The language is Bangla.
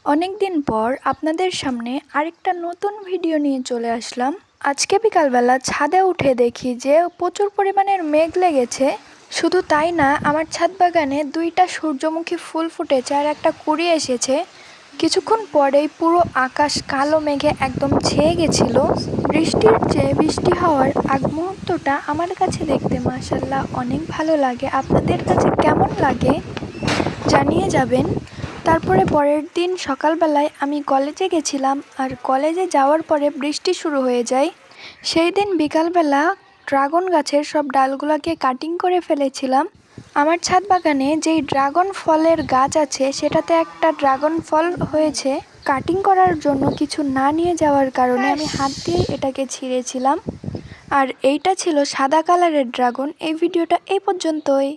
অনেক দিন পর আপনাদের সামনে আরেকটা নতুন ভিডিও নিয়ে চলে আসলাম। আজকে বিকালবেলা ছাদে উঠে দেখি যে প্রচুর পরিমাণের মেঘ লেগেছে। শুধু তাই না, আমার ছাদ বাগানে 2টা সূর্যমুখী ফুল ফুটেছে আর একটা কুঁড়ি এসেছে। কিছুক্ষণ পরেই পুরো আকাশ কালো মেঘে একদম ছেয়ে গেছিল। বৃষ্টির চেয়ে বৃষ্টি হওয়ার আগ মুহূর্তটা আমার কাছে দেখতে মাশাআল্লাহ অনেক ভালো লাগে। আপনাদের কাছে কেমন লাগে জানিয়ে যাবেন। তারপরে পরের দিন সকালবেলায় আমি কলেজে গেছিলাম, আর কলেজে যাওয়ার পরে বৃষ্টি শুরু হয়ে যায়। সেই দিন বিকালবেলা ড্রাগন গাছের সব ডালগুলোকে কাটিং করে ফেলেছিলাম। আমার ছাদ বাগানে যেই ড্রাগন ফলের গাছ আছে সেটাতে একটা ড্রাগন ফল হয়েছে। কাটিং করার জন্য কিছু না নিয়ে যাওয়ার কারণে আমি হাত দিয়ে এটাকে ছিঁড়েছিলাম। আর এইটা ছিল সাদা কালারের ড্রাগন। এই ভিডিওটা এই পর্যন্তই।